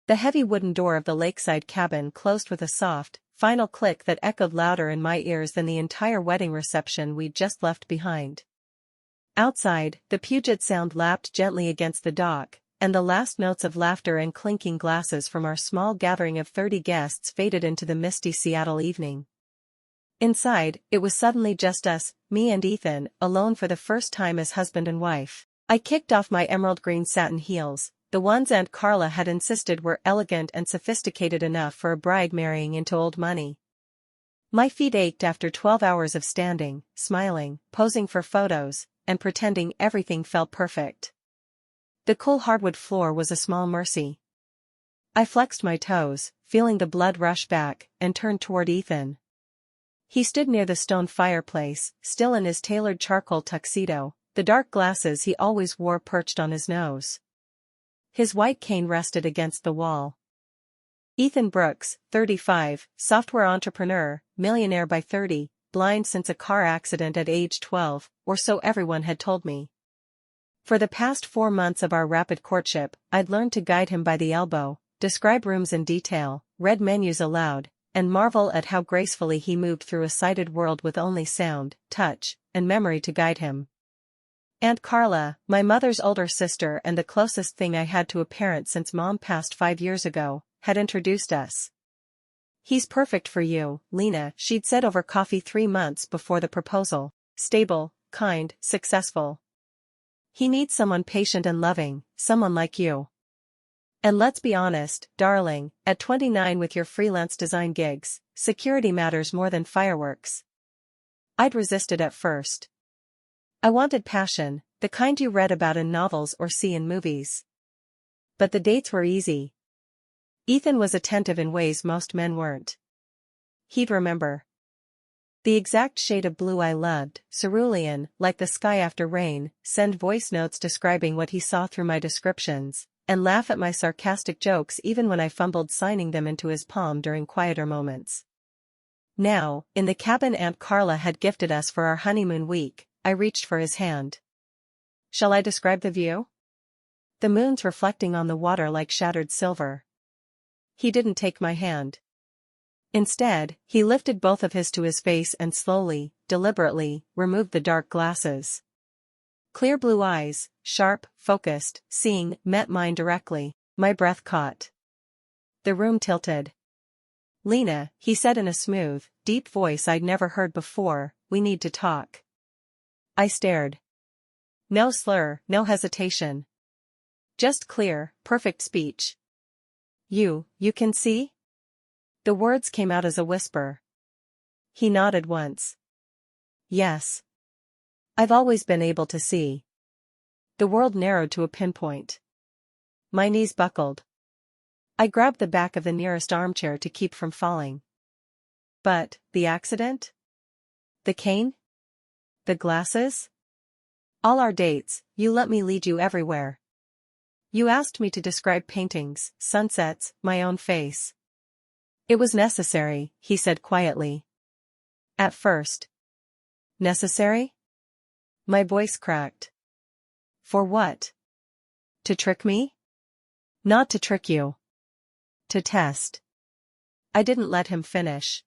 The heavy wooden door of the lakeside cabin closed with a soft, final click that echoed louder in my ears than the entire wedding reception we'd just left behind. Outside, the Puget Sound lapped gently against the dock, and the last notes of laughter and clinking glasses from our small gathering of 30 guests faded into the misty Seattle evening. Inside, it was suddenly just us, me and Ethan, alone for the first time as husband and wife. I kicked off my emerald green satin heels, the ones Aunt Carla had insisted were elegant and sophisticated enough for a bride marrying into old money. My feet ached after 12 hours of standing, smiling, posing for photos, and pretending everything felt perfect. The cool hardwood floor was a small mercy. I flexed my toes, feeling the blood rush back, and turned toward Ethan. He stood near the stone fireplace, still in his tailored charcoal tuxedo, the dark glasses he always wore perched on his nose. His white cane rested against the wall. Ethan Brooks, 35, software entrepreneur, millionaire by 30, blind since a car accident at age 12, or so everyone had told me. For the past 4 months of our rapid courtship, I'd learned to guide him by the elbow, describe rooms in detail, read menus aloud, and marvel at how gracefully he moved through a sighted world with only sound, touch, and memory to guide him. Aunt Carla, my mother's older sister and the closest thing I had to a parent since Mom passed 5 years ago, had introduced us. "He's perfect for you, Lena," she'd said over coffee 3 months before the proposal. "Stable, kind, successful. He needs someone patient and loving, someone like you. And let's be honest, darling, at 29 with your freelance design gigs, security matters more than fireworks." I'd resisted at first. I wanted passion, the kind you read about in novels or see in movies. But the dates were easy. Ethan was attentive in ways most men weren't. He'd remember the exact shade of blue I loved, cerulean, like the sky after rain, send voice notes describing what he saw through my descriptions, and laugh at my sarcastic jokes even when I fumbled signing them into his palm during quieter moments. Now, in the cabin Aunt Carla had gifted us for our honeymoon week, I reached for his hand. Shall I describe the view? The moon's reflecting on the water like shattered silver. He didn't take my hand. Instead, he lifted both of his to his face and slowly, deliberately, removed the dark glasses. Clear blue eyes, sharp, focused, seeing, met mine directly. My breath caught. The room tilted. "Lena," he said in a smooth, deep voice I'd never heard before, "we need to talk." I stared. No slur, no hesitation. Just clear, perfect speech. You can see?" The words came out as a whisper. He nodded once. "Yes. I've always been able to see." The world narrowed to a pinpoint. My knees buckled. I grabbed the back of the nearest armchair to keep from falling. But, the accident? The cane? The glasses? All our dates, you let me lead you everywhere. You asked me to describe paintings, sunsets, my own face. It was necessary, he said quietly. At first. Necessary? My voice cracked. For what? To trick me? Not to trick you. To test. I didn't let him finish.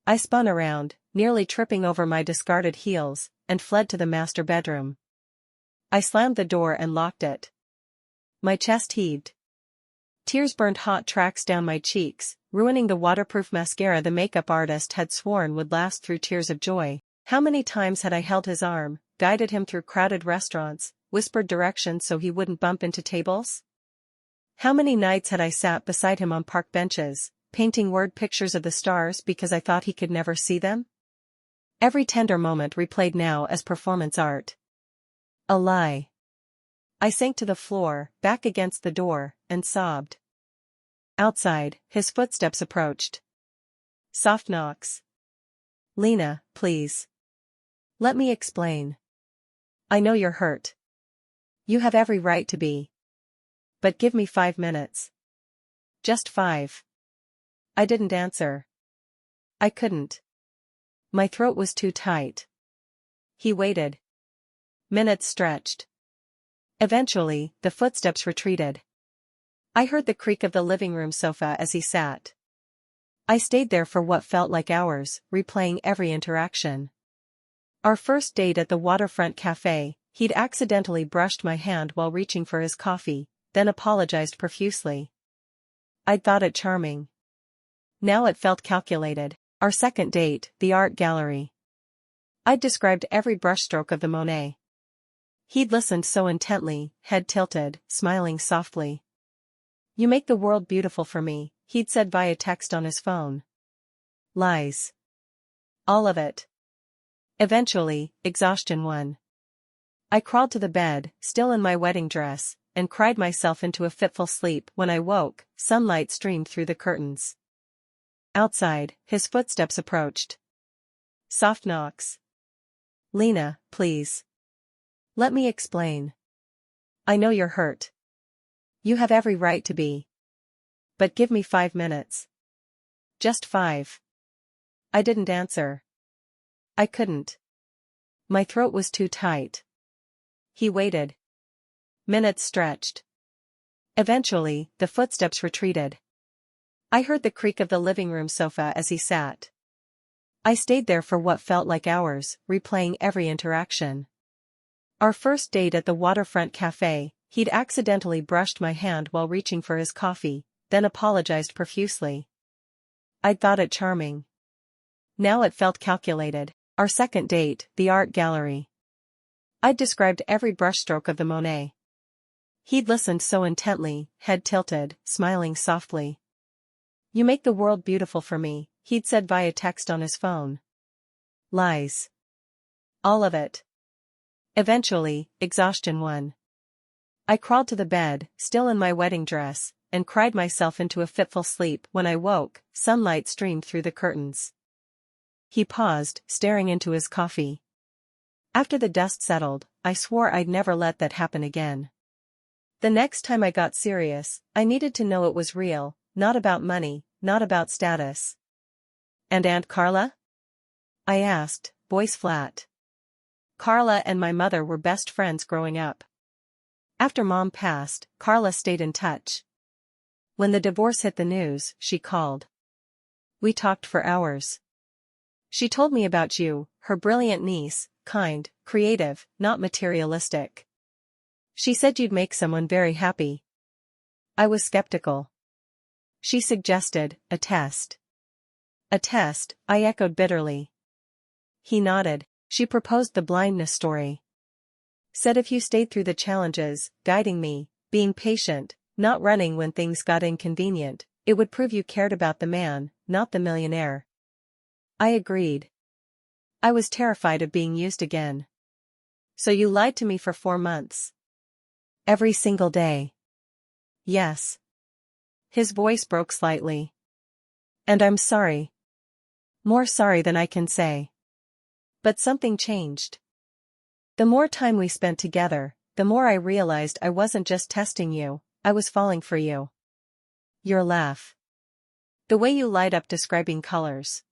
I spun around, nearly tripping over my discarded heels, and fled to the master bedroom. I slammed the door and locked it. My chest heaved. Tears burned hot tracks down my cheeks, ruining the waterproof mascara the makeup artist had sworn would last through tears of joy. How many times had I held his arm, guided him through crowded restaurants, whispered directions so he wouldn't bump into tables? How many nights had I sat beside him on park benches, painting word pictures of the stars because I thought he could never see them? Every tender moment replayed now as performance art. A lie. I sank to the floor, back against the door, and sobbed. Outside, his footsteps approached. Soft knocks. Lena, please. Let me explain. I know you're hurt. You have every right to be. But give me 5 minutes. Just 5. I didn't answer. I couldn't. My throat was too tight. He waited. Minutes stretched. Eventually, the footsteps retreated. I heard the creak of the living room sofa as he sat. I stayed there for what felt like hours, replaying every interaction. Our first date at the waterfront cafe, he'd accidentally brushed my hand while reaching for his coffee, then apologized profusely. I'd thought it charming. Now it felt calculated. Our second date, the art gallery. I'd described every brushstroke of the Monet. He'd listened so intently, head tilted, smiling softly. "You make the world beautiful for me," he'd said via text on his phone. Lies. All of it. Eventually, exhaustion won. I crawled to the bed, still in my wedding dress, and cried myself into a fitful sleep. When I woke, sunlight streamed through the curtains. Outside, his footsteps approached. Soft knocks. "Lena, please. Let me explain. I know you're hurt. You have every right to be. But give me 5 minutes. Just 5. I didn't answer. I couldn't. My throat was too tight. He waited. Minutes stretched. Eventually, the footsteps retreated. I heard the creak of the living room sofa as he sat. I stayed there for what felt like hours, replaying every interaction. Our first date at the waterfront cafe, he'd accidentally brushed my hand while reaching for his coffee, then apologized profusely. I'd thought it charming. Now it felt calculated. Our second date, the art gallery. I'd described every brushstroke of the Monet. He'd listened so intently, head tilted, smiling softly. "You make the world beautiful for me," he'd said via text on his phone. Lies. All of it. Eventually, exhaustion won. I crawled to the bed, still in my wedding dress, and cried myself into a fitful sleep. When I woke, sunlight streamed through the curtains. He paused, staring into his coffee. After the dust settled, I swore I'd never let that happen again. The next time I got serious, I needed to know it was real, not about money, not about status. "And Aunt Carla?" I asked, voice flat. Carla and my mother were best friends growing up. After Mom passed, Carla stayed in touch. When the divorce hit the news, she called. We talked for hours. She told me about you, her brilliant niece, kind, creative, not materialistic. She said you'd make someone very happy. I was skeptical. She suggested a test. A test, I echoed bitterly. He nodded. She proposed the blindness story. Said if you stayed through the challenges, guiding me, being patient, not running when things got inconvenient, it would prove you cared about the man, not the millionaire. I agreed. I was terrified of being used again. "So you lied to me for 4 months?" "Every single day." "Yes." His voice broke slightly. "And I'm sorry. More sorry than I can say. But something changed. The more time we spent together, the more I realized I wasn't just testing you, I was falling for you. Your laugh. The way you light up describing colors.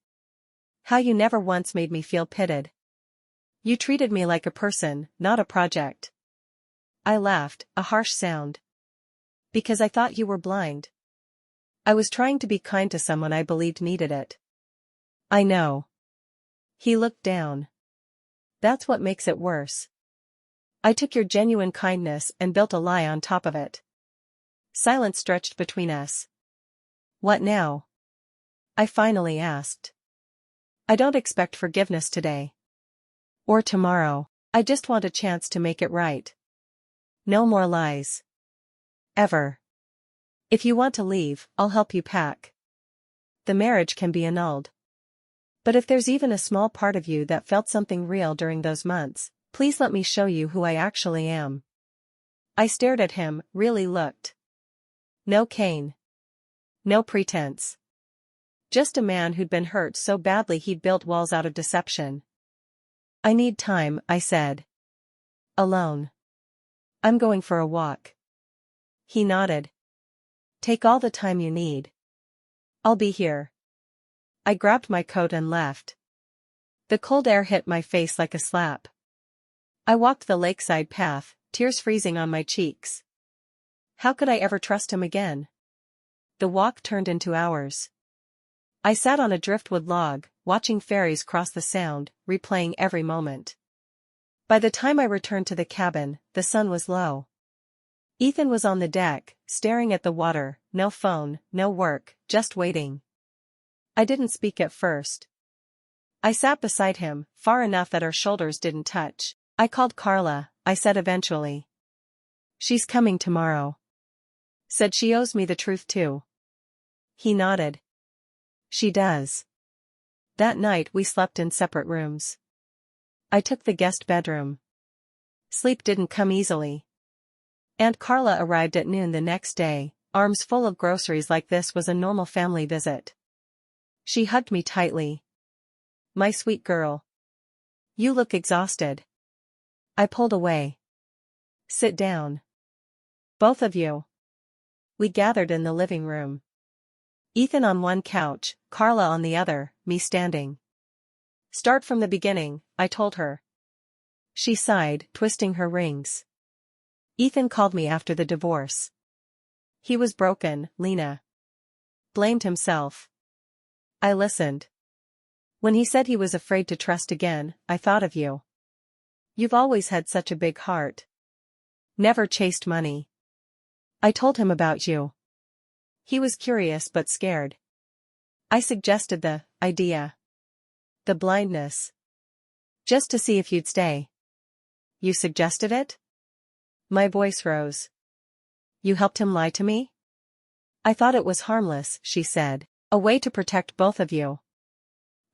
How you never once made me feel pitted. You treated me like a person, not a project." I laughed, a harsh sound. "Because I thought you were blind. I was trying to be kind to someone I believed needed it." "I know." He looked down. "That's what makes it worse. I took your genuine kindness and built a lie on top of it." Silence stretched between us. "What now?" I finally asked. "I don't expect forgiveness today. Or tomorrow. I just want a chance to make it right. No more lies. Ever. If you want to leave, I'll help you pack. The marriage can be annulled. But if there's even a small part of you that felt something real during those months, please let me show you who I actually am." I stared at him, really looked. No Cain. No pretense. Just a man who'd been hurt so badly he'd built walls out of deception. "I need time," I said. "Alone. I'm going for a walk." He nodded. "Take all the time you need. I'll be here." I grabbed my coat and left. The cold air hit my face like a slap. I walked the lakeside path, tears freezing on my cheeks. How could I ever trust him again? The walk turned into hours. I sat on a driftwood log, watching ferries cross the sound, replaying every moment. By the time I returned to the cabin, the sun was low. Ethan was on the deck, staring at the water, no phone, no work, just waiting. I didn't speak at first. I sat beside him, far enough that our shoulders didn't touch. I called Carla, I said eventually. She's coming tomorrow. Said she owes me the truth too. He nodded. She does. That night we slept in separate rooms. I took the guest bedroom. Sleep didn't come easily. Aunt Carla arrived at noon the next day, arms full of groceries like this was a normal family visit. She hugged me tightly. My sweet girl. You look exhausted. I pulled away. Sit down. Both of you. We gathered in the living room. Ethan on one couch, Carla on the other, me standing. Start from the beginning, I told her. She sighed, twisting her rings. Ethan called me after the divorce. He was broken, Lena. Blamed himself. I listened. When he said he was afraid to trust again, I thought of you. You've always had such a big heart. Never chased money. I told him about you. He was curious but scared. I suggested the idea. The blindness. Just to see if you'd stay. You suggested it? My voice rose. You helped him lie to me? I thought it was harmless, she said. A way to protect both of you.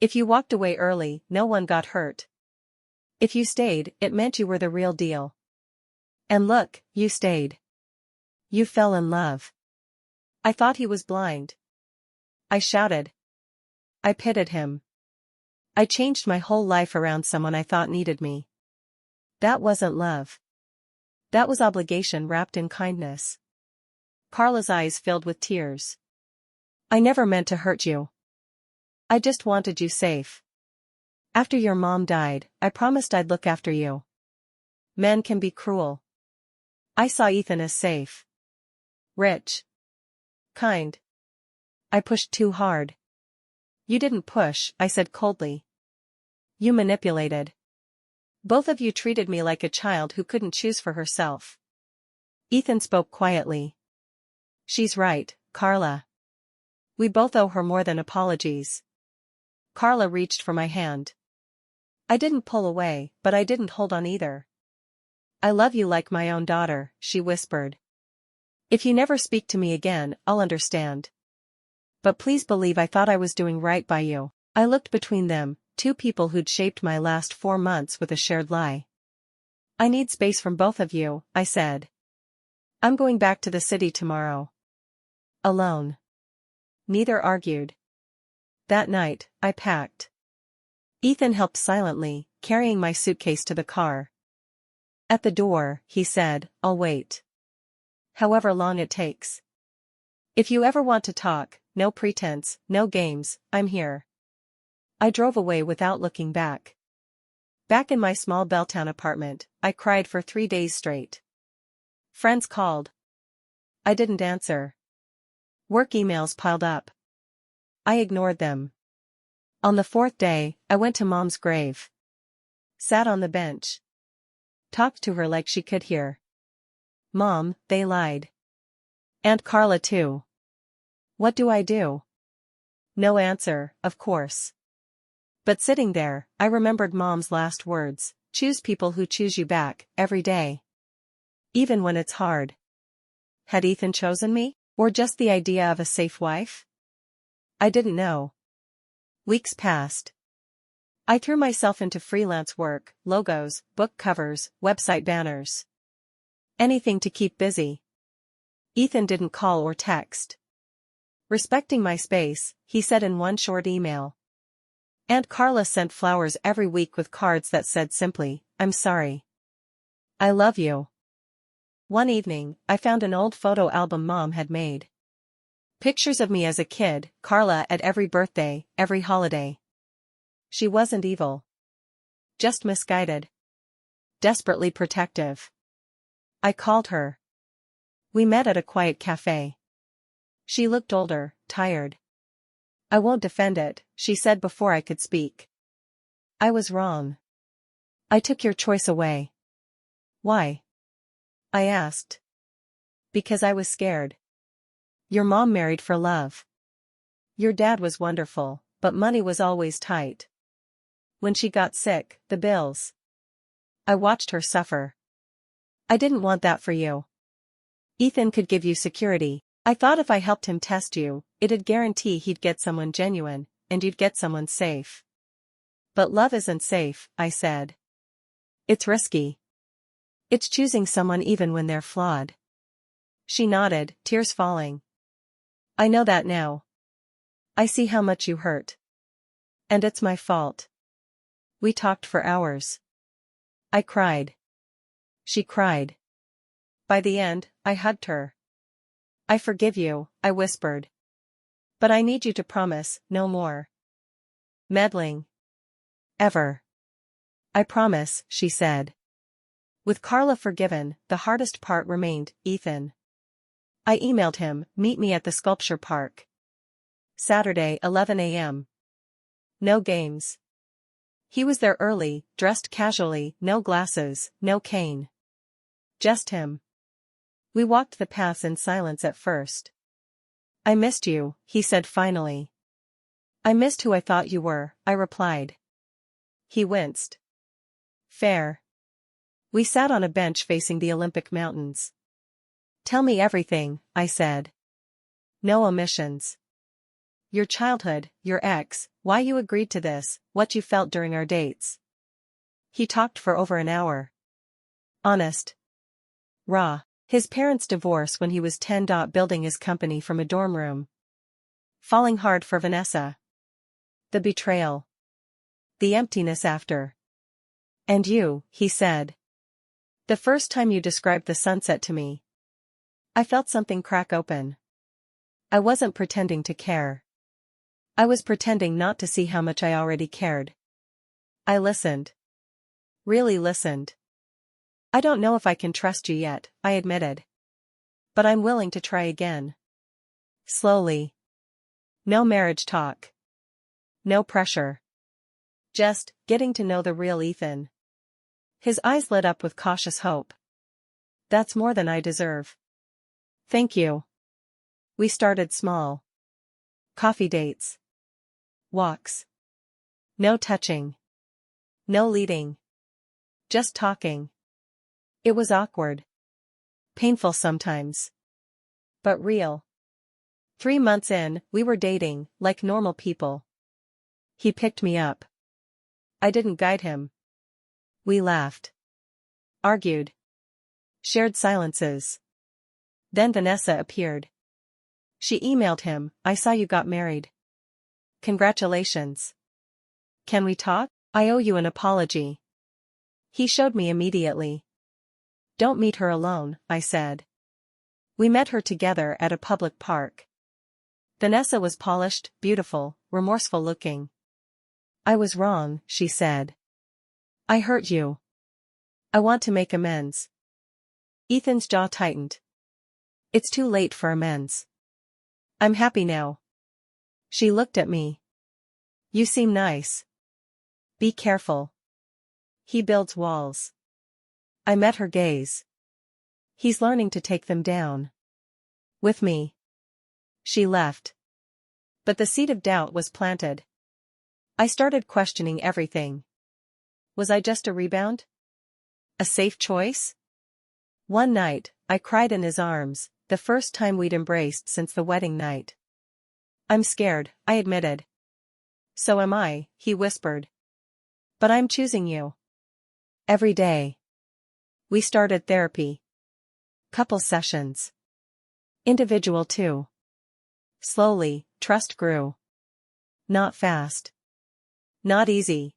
If you walked away early, no one got hurt. If you stayed, it meant you were the real deal. And look, you stayed. You fell in love. I thought he was blind. I shouted. I pitied him. I changed my whole life around someone I thought needed me. That wasn't love. That was obligation wrapped in kindness. Carla's eyes filled with tears. I never meant to hurt you. I just wanted you safe. After your mom died, I promised I'd look after you. Men can be cruel. I saw Ethan as safe. Rich. Kind. I pushed too hard. You didn't push, I said coldly. You manipulated. Both of you treated me like a child who couldn't choose for herself. Ethan spoke quietly. She's right, Carla. We both owe her more than apologies. Carla reached for my hand. I didn't pull away, but I didn't hold on either. I love you like my own daughter, she whispered. If you never speak to me again, I'll understand. But please believe I thought I was doing right by you. I looked between them, two people who'd shaped my last 4 months with a shared lie. I need space from both of you, I said. I'm going back to the city tomorrow. Alone. Neither argued. That night, I packed. Ethan helped silently, carrying my suitcase to the car. At the door, he said, I'll wait. However long it takes. If you ever want to talk, no pretense, no games, I'm here. I drove away without looking back. Back in my small Belltown apartment, I cried for 3 days straight. Friends called. I didn't answer. Work emails piled up. I ignored them. On the 4th day, I went to Mom's grave. Sat on the bench. Talked to her like she could hear. Mom, they lied. Aunt Carla too. What do I do? No answer, of course. But sitting there, I remembered Mom's last words, choose people who choose you back, every day. Even when it's hard. Had Ethan chosen me, or just the idea of a safe wife? I didn't know. Weeks passed. I threw myself into freelance work, logos, book covers, website banners. Anything to keep busy. Ethan didn't call or text. Respecting my space, he said in one short email. Aunt Carla sent flowers every week with cards that said simply, I'm sorry. I love you. One evening, I found an old photo album Mom had made. Pictures of me as a kid, Carla at every birthday, every holiday. She wasn't evil. Just misguided. Desperately protective. I called her. We met at a quiet cafe. She looked older, tired. I won't defend it, she said before I could speak. I was wrong. I took your choice away. Why? I asked. Because I was scared. Your mom married for love. Your dad was wonderful, but money was always tight. When she got sick, the bills. I watched her suffer. I didn't want that for you. Ethan could give you security. I thought if I helped him test you, it'd guarantee he'd get someone genuine, and you'd get someone safe. But love isn't safe, I said. It's risky. It's choosing someone even when they're flawed. She nodded, tears falling. I know that now. I see how much you hurt. And it's my fault. We talked for hours. I cried. She cried. By the end, I hugged her. I forgive you, I whispered. But I need you to promise, no more meddling. Ever. I promise, she said. With Carla forgiven, the hardest part remained, Ethan. I emailed him, meet me at the sculpture park. Saturday, 11 a.m. No games. He was there early, dressed casually, no glasses, no cane. Just him. We walked the paths in silence at first. I missed you, he said finally. I missed who I thought you were, I replied. He winced. Fair. We sat on a bench facing the Olympic Mountains. Tell me everything, I said. No omissions. Your childhood, your ex, why you agreed to this, what you felt during our dates. He talked for over an hour. Honest. Raw. His parents' divorce when he was 10. Building his company from a dorm room. Falling hard for Vanessa. The betrayal. The emptiness after. And you, he said. The first time you described the sunset to me, I felt something crack open. I wasn't pretending to care. I was pretending not to see how much I already cared. I listened. Really listened. I don't know if I can trust you yet, I admitted. But I'm willing to try again. Slowly. No marriage talk. No pressure. Just getting to know the real Ethan. His eyes lit up with cautious hope. That's more than I deserve. Thank you. We started small. Coffee dates. Walks. No touching. No leading. Just talking. It was awkward. Painful sometimes. But real. 3 months in, we were dating, like normal people. He picked me up. I didn't guide him. We laughed. Argued. Shared silences. Then Vanessa appeared. She emailed him, I saw you got married. Congratulations. Can we talk? I owe you an apology. He showed me immediately. Don't meet her alone, I said. We met her together at a public park. Vanessa was polished, beautiful, remorseful looking. I was wrong, she said. I hurt you. I want to make amends. Ethan's jaw tightened. It's too late for amends. I'm happy now. She looked at me. You seem nice. Be careful. He builds walls. I met her gaze. He's learning to take them down. With me. She left. But the seed of doubt was planted. I started questioning everything. Was I just a rebound? A safe choice? One night, I cried in his arms, the first time we'd embraced since the wedding night. I'm scared, I admitted. So am I, he whispered. But I'm choosing you. Every day. We started therapy. Couple sessions. Individual too. Slowly, trust grew. Not fast. Not easy.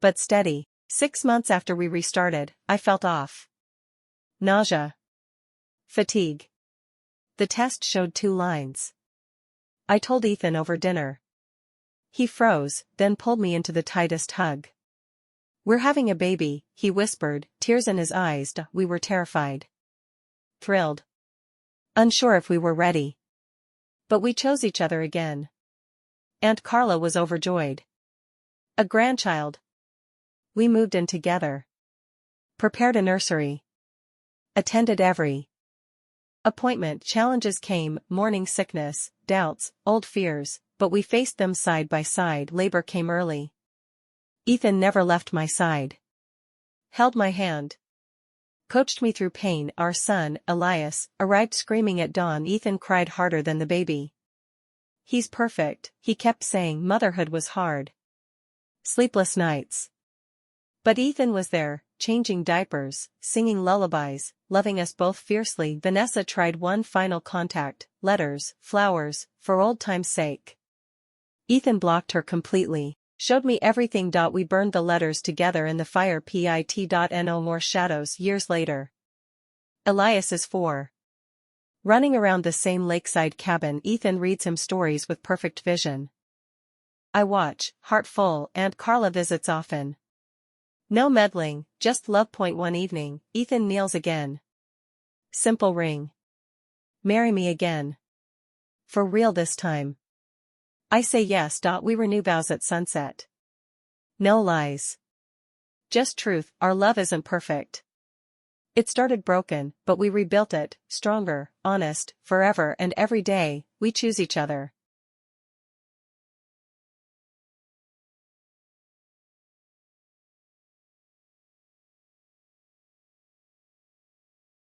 But steady. 6 months after we restarted, I felt off. Nausea. Fatigue. The test showed 2 lines. I told Ethan over dinner. He froze, then pulled me into the tightest hug. We're having a baby, he whispered, tears in his eyes. We were terrified. Thrilled. Unsure if we were ready. But we chose each other again. Aunt Carla was overjoyed. A grandchild. We moved in together. Prepared a nursery. Attended every appointment. Challenges came, morning sickness, doubts, old fears, but we faced them side by side. Labor came early. Ethan never left my side. Held my hand. Coached me through pain. Our son, Elias, arrived screaming at dawn. Ethan cried harder than the baby. He's perfect, he kept saying. Motherhood was hard. Sleepless nights. But Ethan was there, changing diapers, singing lullabies, loving us both fiercely. Vanessa tried one final contact, letters, flowers, for old time's sake. Ethan blocked her completely, showed me everything. We burned the letters together in the fire. No more shadows. Years later. Elias is 4. Running around the same lakeside cabin. Ethan reads him stories with perfect vision. I watch, heart full. Aunt Carla visits often. No meddling, just love. One evening, Ethan kneels again. Simple ring. Marry me again. For real this time. I say yes. We renew vows at sunset. No lies. Just truth. Our love isn't perfect. It started broken, but we rebuilt it, stronger, honest, forever and every day. We choose each other.